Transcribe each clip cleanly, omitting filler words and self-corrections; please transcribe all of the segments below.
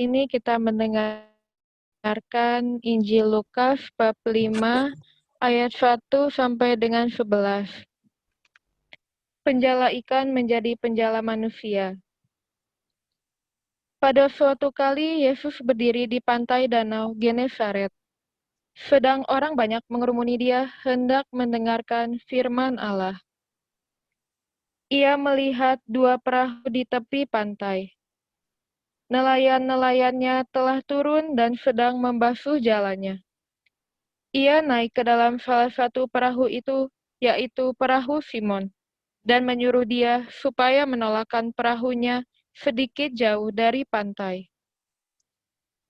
ini kita mendengarkan Injil Lukas bab 5 ayat 1 sampai dengan 11. Penjala ikan menjadi penjala manusia. Pada suatu kali Yesus berdiri di pantai danau Genesaret. Sedang orang banyak mengerumuni dia hendak mendengarkan firman Allah. Ia melihat dua perahu di tepi pantai. Nelayan-nelayannya telah turun dan sedang membasuh jalannya. Ia naik ke dalam salah satu perahu itu, yaitu perahu Simon, dan menyuruh dia supaya menolakkan perahunya sedikit jauh dari pantai.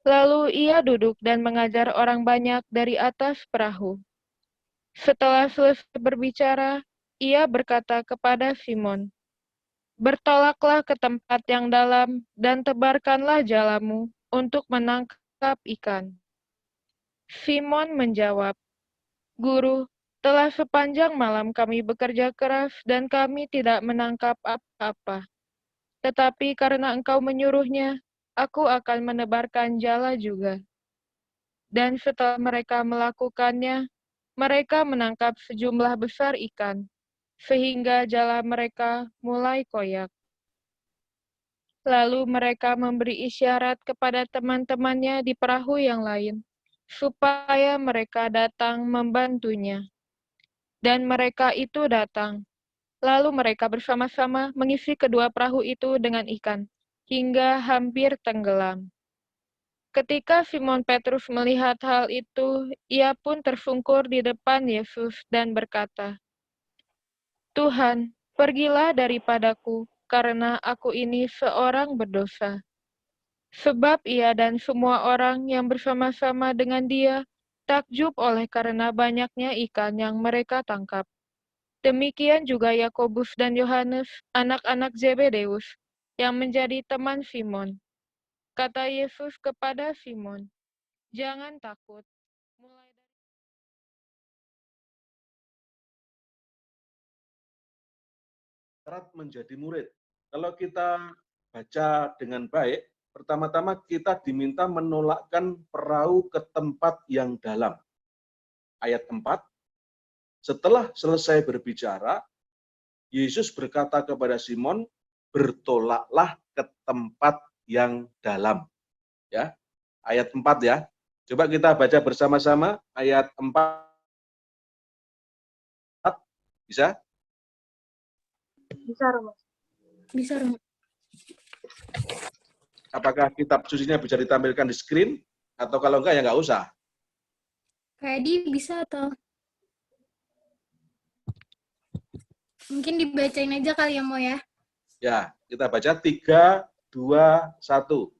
Lalu ia duduk dan mengajar orang banyak dari atas perahu. Setelah selesai berbicara, ia berkata kepada Simon, "Bertolaklah ke tempat yang dalam dan tebarkanlah jalamu untuk menangkap ikan." Simon menjawab, "Guru, telah sepanjang malam kami bekerja keras dan kami tidak menangkap apa-apa. Tetapi karena engkau menyuruhnya, aku akan menebarkan jala juga." Dan setelah mereka melakukannya, mereka menangkap sejumlah besar ikan, sehingga jala mereka mulai koyak. Lalu mereka memberi isyarat kepada teman-temannya di perahu yang lain, supaya mereka datang membantunya. Dan mereka itu datang. Lalu mereka bersama-sama mengisi kedua perahu itu dengan ikan, hingga hampir tenggelam. Ketika Simon Petrus melihat hal itu, ia pun tersungkur di depan Yesus dan berkata, "Tuhan, pergilah daripadaku, karena aku ini seorang berdosa." Sebab ia dan semua orang yang bersama-sama dengan dia takjub oleh karena banyaknya ikan yang mereka tangkap. Demikian juga Yakobus dan Yohanes, anak-anak Zebedeus, yang menjadi teman Simon. Kata Yesus kepada Simon, "Jangan takut. Mulai dari..." Syarat menjadi murid. Kalau kita baca dengan baik, pertama-tama kita diminta menolakkan perahu ke tempat yang dalam. Ayat 4, setelah selesai berbicara, Yesus berkata kepada Simon, "Bertolaklah ke tempat yang dalam." Ya, ayat 4 ya. Coba kita baca bersama-sama ayat 4. Bisa? Bisa, Romo. Bisa, Romo. Apakah kitab sucinya bisa ditampilkan di screen? Atau kalau enggak ya enggak usah. Kayak di bisa atau mungkin dibacain aja kali ya, Mo ya. Ya, kita baca 3, 2, 1.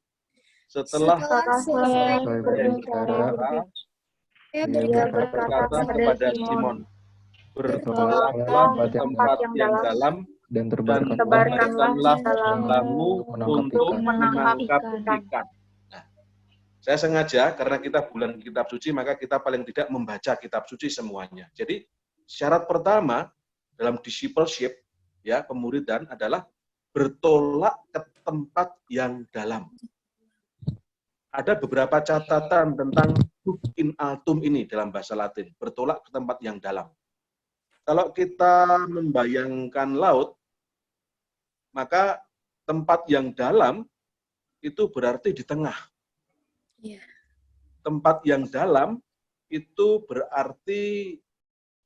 Setelah selesai berbicara, dia berkata kepada Simon, "Bertolaklah ke tempat yang dalam dan tebarkanlah jalamu untuk menangkap ikan." Nah, saya sengaja, karena kita bulan kitab suci, maka kita paling tidak membaca kitab suci semuanya. Jadi, syarat pertama dalam discipleship, ya, pemuridan adalah bertolak ke tempat yang dalam. Ada beberapa catatan tentang hoc in altum ini dalam bahasa Latin, bertolak ke tempat yang dalam. Kalau kita membayangkan laut, maka tempat yang dalam itu berarti di tengah. Iya. Tempat yang dalam itu berarti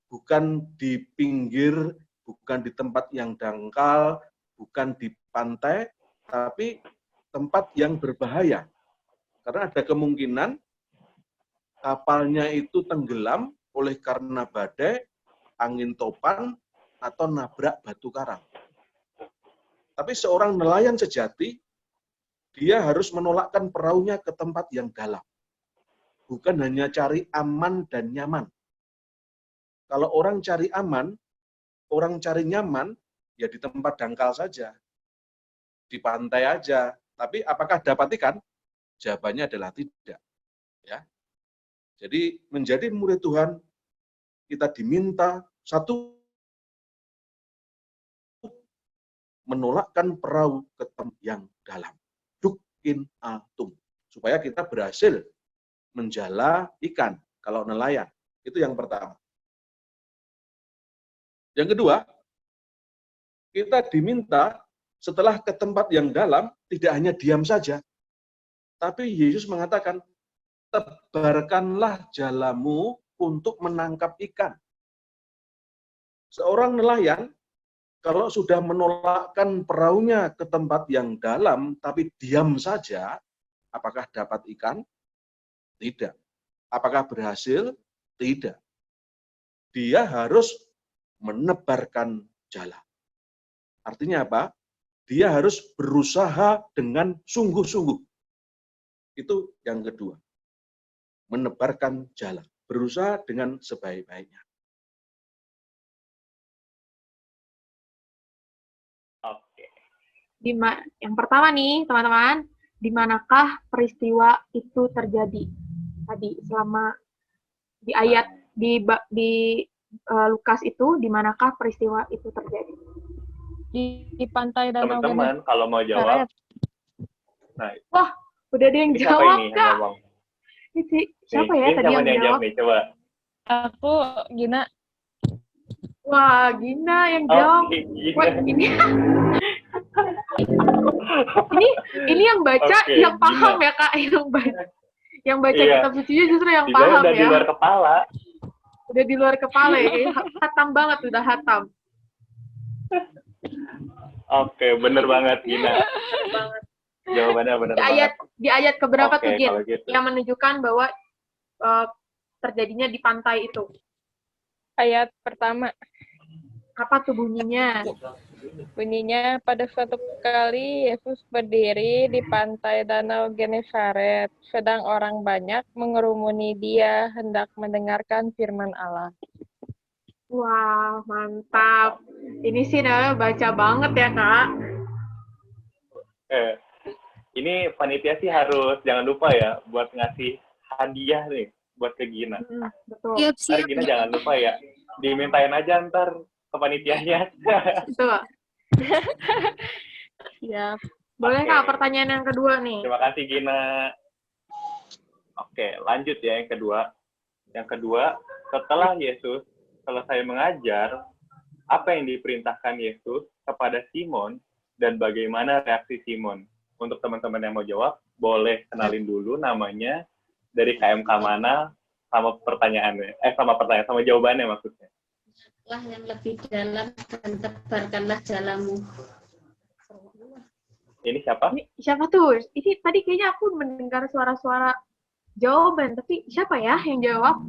bukan di pinggir, bukan di tempat yang dangkal, bukan di pantai, tapi tempat yang berbahaya. Karena ada kemungkinan kapalnya itu tenggelam oleh karena badai, angin topan, atau nabrak batu karang. Tapi seorang nelayan sejati, dia harus menolakkan perahunya ke tempat yang dalam. Bukan hanya cari aman dan nyaman. Kalau orang cari aman, orang cari nyaman, ya di tempat dangkal saja. Di pantai aja. Tapi apakah dapat ikan? Jawabannya adalah tidak. Ya. Jadi menjadi murid Tuhan, kita diminta satu, menolakkan perahu ke tempat yang dalam. Hoc in altum. supaya kita berhasil menjala ikan kalau nelayan. Itu yang pertama. Yang kedua, kita diminta setelah ke tempat yang dalam tidak hanya diam saja, tapi Yesus mengatakan, tebarkanlah jalamu untuk menangkap ikan. Seorang nelayan, kalau sudah menolakkan perahunya ke tempat yang dalam, tapi diam saja, apakah dapat ikan? Tidak. Apakah berhasil? Tidak. Dia harus menebarkan jala. Artinya apa? Dia harus berusaha dengan sungguh-sungguh. Itu yang kedua. Menebarkan jala. Berusaha dengan sebaik-baiknya. Oke. Yang pertama nih, teman-teman, di manakah peristiwa itu terjadi? Tadi selama di ayat di Lukas itu, di manakah peristiwa itu terjadi? Di pantai Danau Teman-teman, kalau mau jawab, nah, Wah, udah ada yang ini siapa jawab, ini yang Kak. ngomong? Siapa ya Ini tadi siapa yang nih jawab? nih? Coba. Aku Gina. Wah, Gina yang jawab. Oke, Gina. Wah, ini yang baca, Oke, yang paham Gina. ya, Kak, yang baca Iya. kitab sucinya justru yang Di bawah paham udah ya. di luar kepala. Udah di luar kepala ya, kayak hatam banget, udah hatam. Oke, bener banget Gina. Banget. Jawabannya bener banget. Di ayat keberapa Oke, tuh, Gin? kalau gitu. Yang menunjukkan bahwa terjadinya di pantai itu. Ayat pertama. Apa tuh bunyinya? Bunyinya, pada suatu kali Yesus berdiri di pantai Danau Genesaret, sedang orang banyak mengerumuni dia hendak mendengarkan firman Allah. Wah, mantap. Ini sih namanya baca banget ya, Kak. Ini panitia sih harus jangan lupa ya buat ngasih hadiah nih buat ke Gina. Betul. Ntar Gina jangan lupa ya, dimintain aja ntar ke panitianya. Betul. Ya. Boleh, Oke. Kak, pertanyaan yang kedua nih. Terima kasih Gina. Oke, lanjut ya yang kedua. Yang kedua, setelah Yesus selesai mengajar, apa yang diperintahkan Yesus kepada Simon dan bagaimana reaksi Simon? Untuk teman-teman yang mau jawab, boleh kenalin dulu namanya, dari KMK mana, sama pertanyaannya. Sama jawabannya maksudnya. Lah yang lebih dalam dan tebarkanlah jalamu. Ini siapa? Ini siapa tuh? Ini tadi kayaknya aku mendengar suara-suara jawaban, tapi siapa ya yang jawab?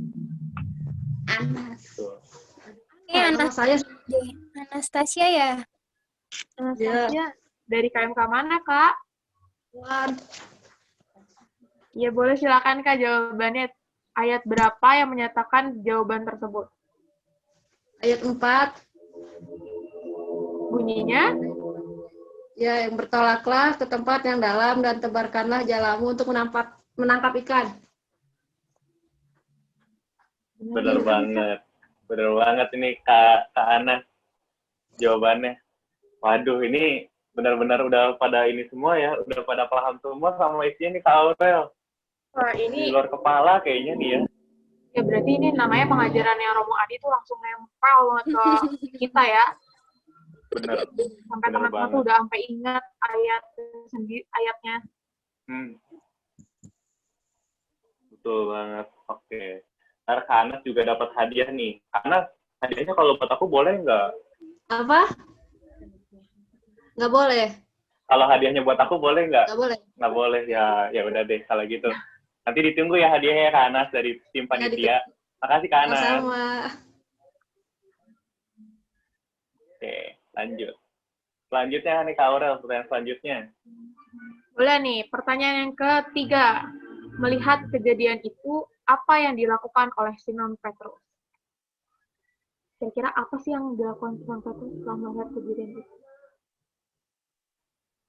Anas. Ini Nama saya Anastasia ya? Anastasia. Dari KMK mana, Kak? Wan. Ya, boleh silakan, Kak, jawabannya. Ayat berapa yang menyatakan jawaban tersebut? Ayat 4. Bunyinya? Ya, yang bertolaklah ke tempat yang dalam dan tebarkanlah jalamu untuk menangkap ikan. Bener banget. Bener banget ini Kak Anas jawabannya. Waduh, ini benar-benar udah pada ini semua ya, udah pada paham semua sama isinya nih Kak Aurel. Wah, Di ini luar kepala kayaknya nih ya. ya berarti ini namanya pengajaran yang Romo Adi tuh langsung nempel banget ke kita ya. Bener. Sampai Bener teman-teman banget. tuh udah sampai ingat ayatnya. Betul banget. Oke. Ntar Kak Anas juga dapat hadiah nih. Kak Anas, hadiahnya kalau buat aku boleh nggak? Apa? Nggak boleh. Kalau hadiahnya buat aku boleh nggak? Nggak boleh. Nggak boleh ya. Ya udah deh kalau gitu. Nanti ditunggu ya hadiahnya Kak Anas dari tim panitia. Makasih Kak Anas. Sama. Oke, lanjut. Selanjutnya nih Kak Aurel, pertanyaan selanjutnya. Boleh nih, pertanyaan yang ketiga. Melihat kejadian itu, apa yang dilakukan oleh Simon Petrus? Kira-kira apa sih yang dilakukan Simon Petrus setelah melihat kejadian itu?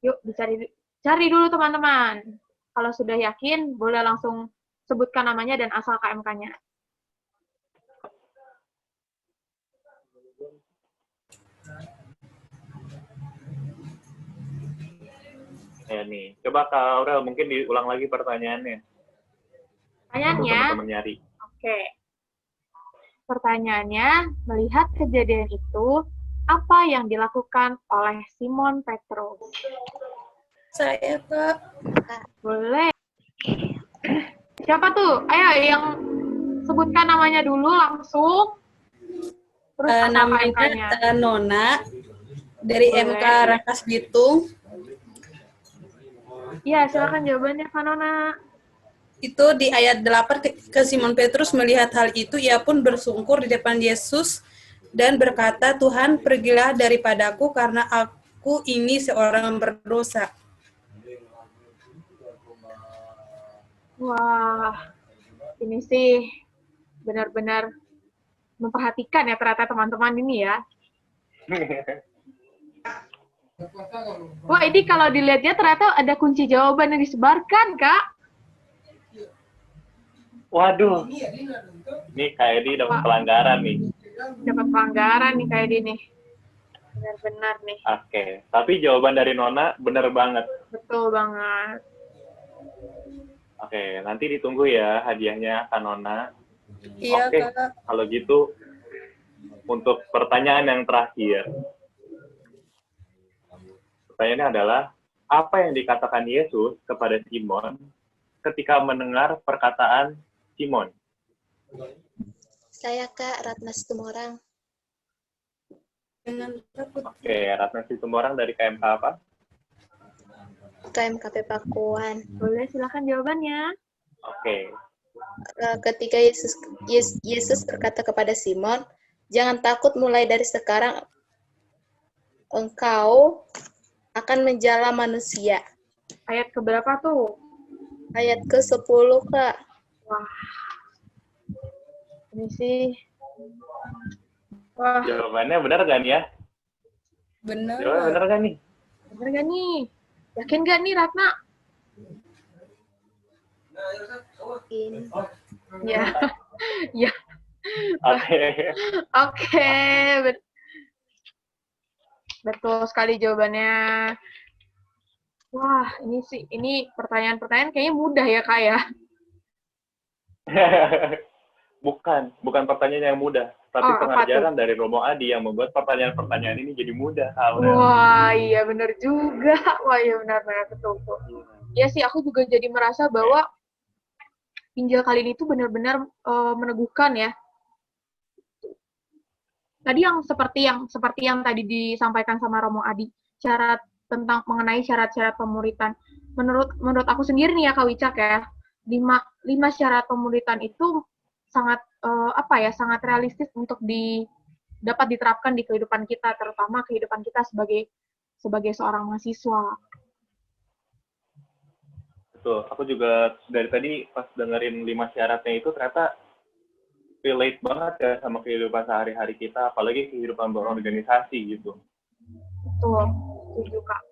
Yuk, cari dulu teman-teman. Kalau sudah yakin, boleh langsung sebutkan namanya dan asal KMK-nya. Ya nih, coba Kak Aurel mungkin diulang lagi pertanyaannya. Untuk Pertanyaannya, teman-teman nyari. oke. Pertanyaannya, melihat kejadian itu, apa yang dilakukan oleh Simon Petrus? Saya, Kak. Boleh. Siapa tuh? Ayo, yang sebutkan namanya dulu langsung. Terus asal Namanya KMK-nya. Nona dari Boleh. MK Rangkas Bitung. Iya, silakan jawabannya, Kak Nona. Itu di ayat 8 ke Simon Petrus melihat hal itu, ia pun bersungkur di depan Yesus dan berkata, Tuhan, pergilah daripadaku karena aku ini seorang berdosa. Wah, ini sih benar-benar memperhatikan ya ternyata teman-teman ini ya. Wah, ini kalau dilihatnya ternyata ada kunci jawaban yang disebarkan, Kak. Waduh, ini Kak Edi dapat pelanggaran nih. Dapat pelanggaran nih kayak ini. Benar-benar nih. Oke, tapi jawaban dari Nona bener banget. Betul banget. Oke, nanti ditunggu ya hadiahnya Kak Nona. Iya, Oke, Kak. kalau gitu untuk pertanyaan yang terakhir. Pertanyaannya adalah, apa yang dikatakan Yesus kepada Simon ketika mendengar perkataan Simon? Saya Kak Ratna Situmorang. Dengan takut. Oke, Ratna Situmorang dari KMK apa? KMKP Pakuan. Boleh, silakan jawabannya. Oke, Ketika Yesus berkata kepada Simon, jangan takut, mulai dari sekarang engkau akan menjala manusia. Ayat keberapa tuh? Ayat ke-10, Kak. Wah. Ini sih. Wah, jawabannya benar kan ya? Benar. Jawabannya benar kan nih? bener gak nih? Yakin gak nih, Ratna? Ini. Ya. Ya. Oke. Oke. Betul sekali jawabannya. Wah, ini pertanyaan-pertanyaan kayaknya mudah ya, Kak ya. bukan pertanyaan yang mudah, tapi Oh, apa pengajaran dari Romo Adi yang membuat pertanyaan-pertanyaan ini jadi mudah. Wah, iya benar juga. Wah, iya benar-benar betul. Ya sih, aku juga jadi merasa bahwa Injil kali ini tuh benar-benar meneguhkan ya. Tadi yang seperti yang tadi disampaikan sama Romo Adi, mengenai syarat-syarat pemuritan. Menurut aku sendiri nih ya Kak Wicak ya, 5 syarat pemuritan itu sangat sangat realistis untuk dapat diterapkan di kehidupan kita, terutama kehidupan kita sebagai seorang mahasiswa. Betul, aku juga dari tadi pas dengerin 5 syaratnya itu ternyata relate banget ya sama kehidupan sehari-hari kita, apalagi kehidupan berorganisasi gitu. Betul, setuju Kak.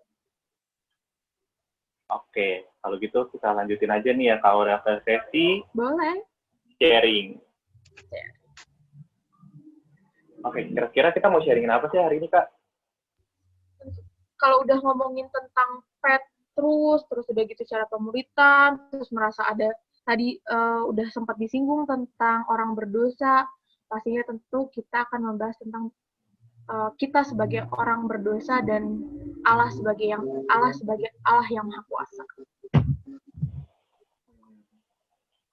Oke, kalau gitu kita lanjutin aja nih ya Kak Aurel ke sesi Boleh. sharing. Oke, kira-kira kita mau sharingin apa sih hari ini Kak? Kalau udah ngomongin tentang terus udah gitu cara pemuritan, terus merasa ada tadi udah sempat disinggung tentang orang berdosa, pastinya tentu kita akan membahas tentang kita sebagai orang berdosa dan Allah sebagai Allah yang Maha Kuasa.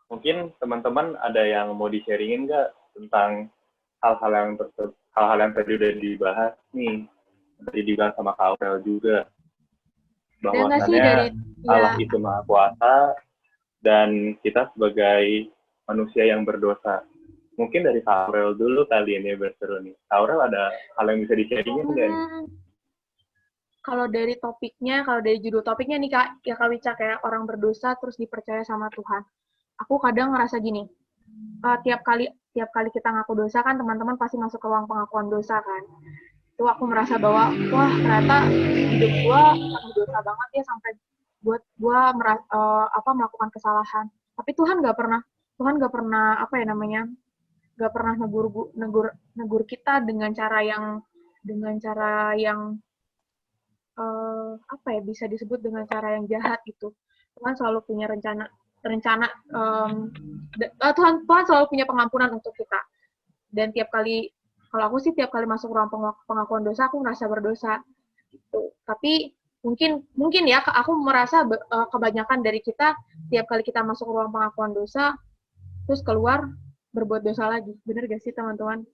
Mungkin teman-teman ada yang mau di-sharingin nggak tentang hal-hal yang tadi udah dibahas nih, tadi dibahas sama Kak Aurel juga. Bahwasannya Allah itu Maha Kuasa dan kita sebagai manusia yang berdosa. Mungkin dari Kak Aurel dulu kali ini berseru nih. Kak Aurel ada hal yang bisa di-sharingin nggak? Kalau dari judul topiknya nih Kak Wicak ya, orang berdosa terus dipercaya sama Tuhan. Aku kadang ngerasa gini, tiap kali kita ngaku dosa kan teman-teman pasti masuk ke ruang pengakuan dosa kan. Itu aku merasa bahwa wah ternyata hidup gua penuh dosa banget ya sampai buat gua melakukan kesalahan. Tapi Tuhan nggak pernah nggak pernah negur kita dengan cara yang apa ya, bisa disebut dengan cara yang jahat gitu. Tuhan selalu punya rencana Tuhan selalu punya pengampunan untuk kita. Dan tiap kali, kalau aku sih tiap kali masuk ruang pengakuan dosa, aku merasa berdosa gitu. Tapi mungkin ya, aku merasa kebanyakan dari kita tiap kali kita masuk ruang pengakuan dosa, terus keluar berbuat dosa lagi. Bener gak sih teman-teman?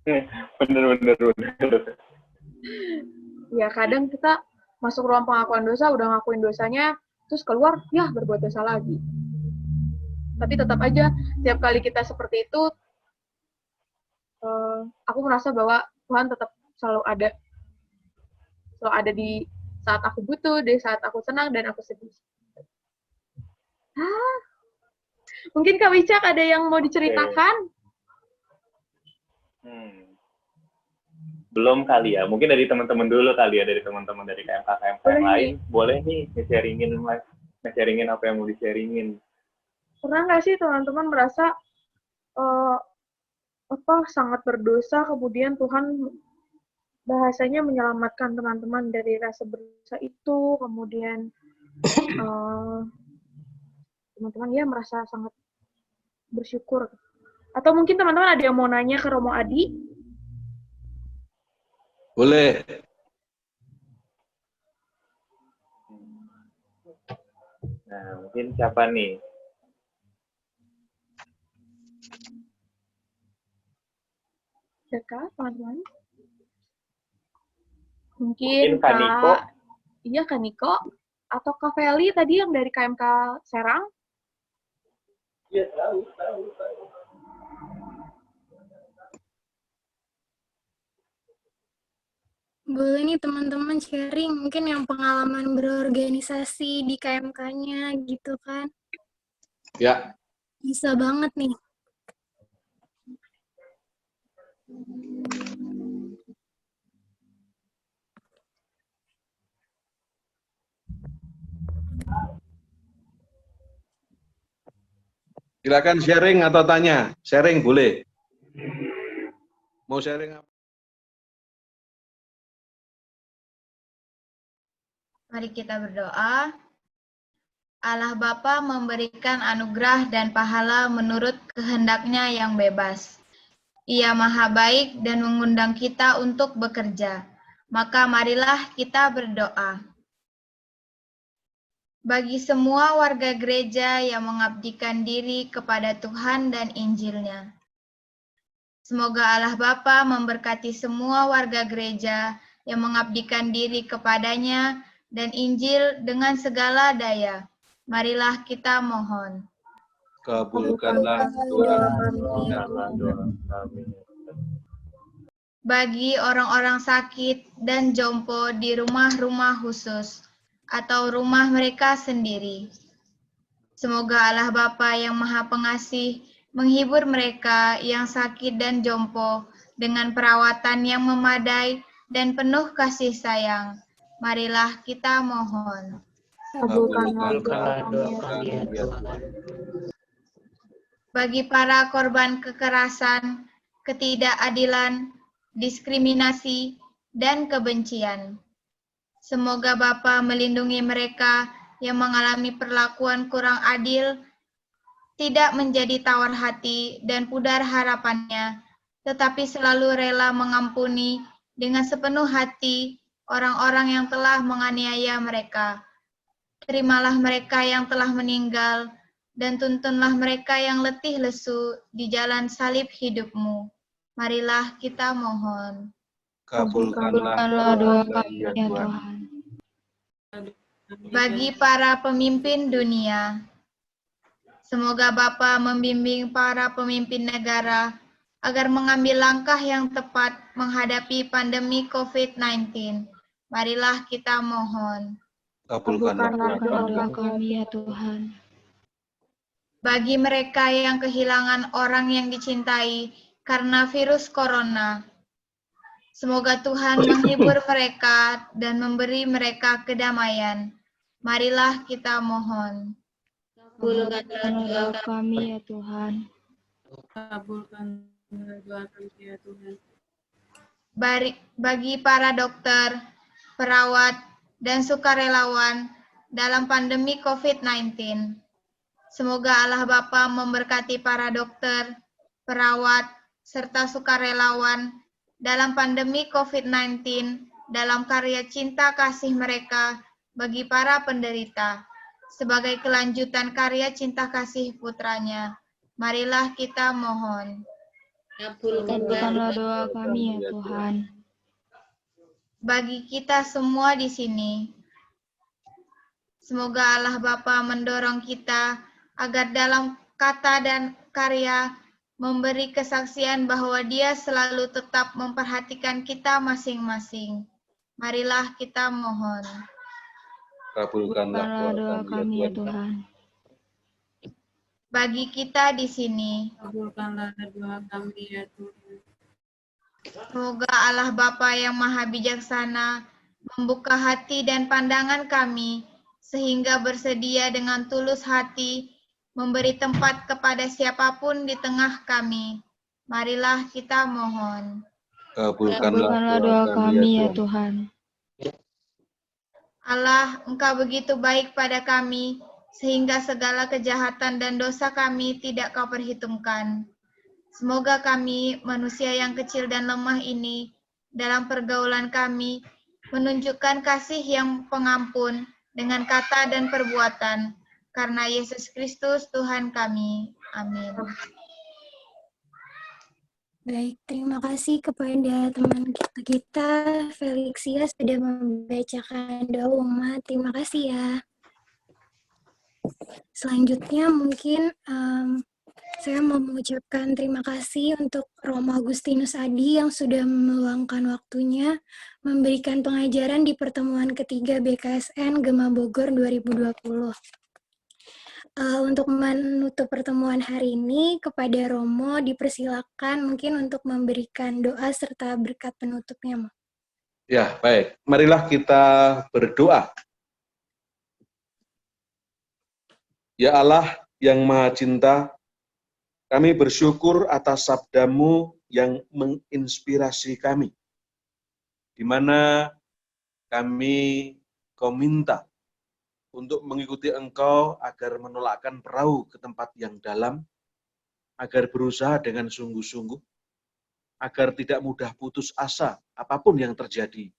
Bener. Ya kadang kita masuk ruang pengakuan dosa, udah ngakuin dosanya, terus keluar, ya berbuat dosa lagi. Tapi tetap aja, tiap kali kita seperti itu, aku merasa bahwa Tuhan tetap selalu ada di saat aku butuh, di saat aku senang dan aku sedih. Mungkin Kak Wicak ada yang mau diceritakan? Belum kali ya, mungkin dari teman-teman dulu kali ya, dari teman-teman dari KMK yang lain. Boleh nih nge-sharingin apa yang mau di-sharingin. Pernah nggak sih teman-teman merasa sangat berdosa, kemudian Tuhan bahasanya menyelamatkan teman-teman dari rasa berdosa itu, kemudian teman-teman ya merasa sangat bersyukur. Atau mungkin teman-teman ada yang mau nanya ke Romo Adi? Boleh. Nah, mungkin siapa nih? Siapa, teman-teman? Mungkin Kak Niko. Iya, Kak Niko. Atau Kak Feli tadi yang dari KMK Serang? Iya, tahu. Boleh nih teman-teman sharing mungkin yang pengalaman berorganisasi di KMK-nya gitu kan. Ya. Bisa banget nih. Silakan sharing atau tanya. Sharing boleh. Mau sharing apa? Mari kita berdoa. Allah Bapa memberikan anugerah dan pahala menurut kehendak-Nya yang bebas. Ia Maha Baik dan mengundang kita untuk bekerja. Maka marilah kita berdoa. Bagi semua warga gereja yang mengabdikan diri kepada Tuhan dan Injil-Nya. Semoga Allah Bapa memberkati semua warga gereja yang mengabdikan diri kepadanya dan Injil dengan segala daya. Marilah kita mohon. Kabulkanlah doa kami. Bagi orang-orang sakit dan jompo di rumah-rumah khusus atau rumah mereka sendiri. Semoga Allah Bapa yang Maha Pengasih menghibur mereka yang sakit dan jompo dengan perawatan yang memadai dan penuh kasih sayang. Marilah kita mohon. Kabulkanlah doa kami ya Tuhan. Bagi para korban kekerasan, ketidakadilan, diskriminasi, dan kebencian. Semoga Bapa melindungi mereka yang mengalami perlakuan kurang adil, tidak menjadi tawar hati dan pudar harapannya, tetapi selalu rela mengampuni dengan sepenuh hati orang-orang yang telah menganiaya mereka. Terimalah mereka yang telah meninggal, dan tuntunlah mereka yang letih lesu di jalan salib hidup-Mu. Marilah kita mohon. Kabulkanlah doa kami ya Tuhan. Bagi para pemimpin dunia, semoga Bapa membimbing para pemimpin negara agar mengambil langkah yang tepat menghadapi pandemi COVID-19. Marilah kita mohon. Kabulkanlah doa kami ya Tuhan. Bagi mereka yang kehilangan orang yang dicintai karena virus corona, semoga Tuhan menghibur mereka dan memberi mereka kedamaian. Marilah kita mohon. Kabulkanlah doa kami ya Tuhan. Kabulkanlah doa kami ya Tuhan. Bagi para dokter perawat, dan sukarelawan dalam pandemi COVID-19. Semoga Allah Bapa memberkati para dokter, perawat, serta sukarelawan dalam pandemi COVID-19 dalam karya cinta kasih mereka bagi para penderita. Sebagai kelanjutan karya cinta kasih putranya, marilah kita mohon. Kabulkanlah doa kami ya Tuhan. Bagi kita semua di sini, semoga Allah Bapa mendorong kita agar dalam kata dan karya memberi kesaksian bahwa Dia selalu tetap memperhatikan kita masing-masing. Marilah kita mohon. Kabulkanlah doa kami ya Tuhan. Bagi kita di sini, Kabulkanlah doa kami ya Tuhan. semoga Allah Bapa yang Maha Bijaksana membuka hati dan pandangan kami sehingga bersedia dengan tulus hati memberi tempat kepada siapapun di tengah kami. Marilah kita mohon. Kabulkanlah doa kami ya Tuhan. Allah, Engkau begitu baik pada kami, sehingga segala kejahatan dan dosa kami tidak Kau perhitungkan. Semoga kami, manusia yang kecil dan lemah ini, dalam pergaulan kami, menunjukkan kasih yang pengampun dengan kata dan perbuatan, karena Yesus Kristus Tuhan kami. Amin. Baik, terima kasih kepada teman kita Felixia sudah membacakan doa umat. Terima kasih ya. Selanjutnya mungkin saya mau mengucapkan terima kasih untuk Romo Agustinus Adi yang sudah meluangkan waktunya memberikan pengajaran di pertemuan ketiga BKSN Gema Bogor 2020. Untuk menutup pertemuan hari ini, kepada Romo dipersilakan mungkin untuk memberikan doa serta berkat penutupnya. Ya, baik. Marilah kita berdoa. Ya Allah yang Maha Cinta, kami bersyukur atas sabda-Mu yang menginspirasi kami, di mana Kau minta untuk mengikuti Engkau agar menolakkan perahu ke tempat yang dalam, agar berusaha dengan sungguh-sungguh, agar tidak mudah putus asa apapun yang terjadi,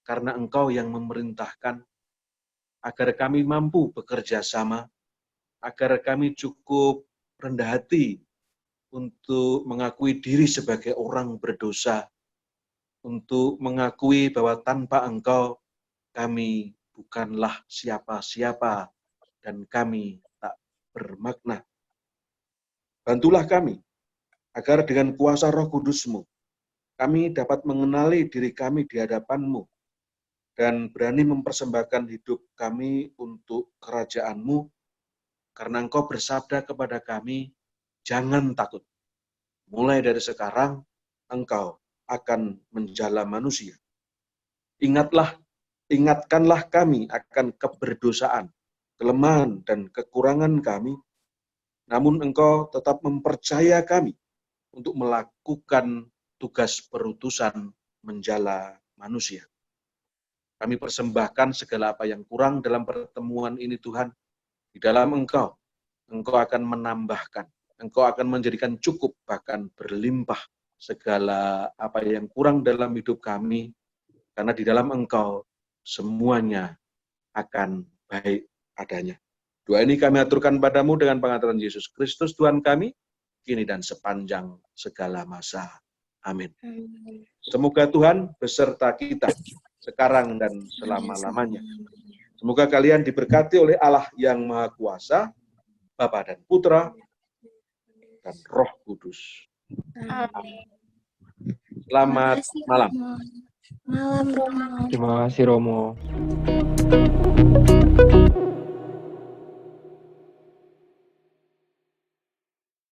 karena Engkau yang memerintahkan, agar kami mampu bekerja sama, agar kami cukup rendah hati untuk mengakui diri sebagai orang berdosa, untuk mengakui bahwa tanpa Engkau kami bukanlah siapa-siapa dan kami tak bermakna. Bantulah kami agar dengan kuasa Roh Kudus-Mu kami dapat mengenali diri kami di hadapan-Mu dan berani mempersembahkan hidup kami untuk kerajaan-Mu, karena Engkau bersabda kepada kami, jangan takut. Mulai dari sekarang Engkau akan menjala manusia. Ingatkanlah kami akan keberdosaan, kelemahan, dan kekurangan kami, namun Engkau tetap mempercaya kami untuk melakukan tugas perutusan menjala manusia. Kami persembahkan segala apa yang kurang dalam pertemuan ini, Tuhan. Di dalam Engkau akan menambahkan, Engkau akan menjadikan cukup, bahkan berlimpah segala apa yang kurang dalam hidup kami, karena di dalam Engkau semuanya akan baik adanya. Doa ini kami aturkan padamu dengan pengantaran Yesus Kristus Tuhan kami, kini dan sepanjang segala masa. Amin. Semoga Tuhan beserta kita sekarang dan selama-lamanya. Semoga kalian diberkati oleh Allah yang Maha Kuasa, Bapa dan Putra, dan Roh Kudus. Amin. Selamat malam. Malam, Romo. Terima kasih Romo.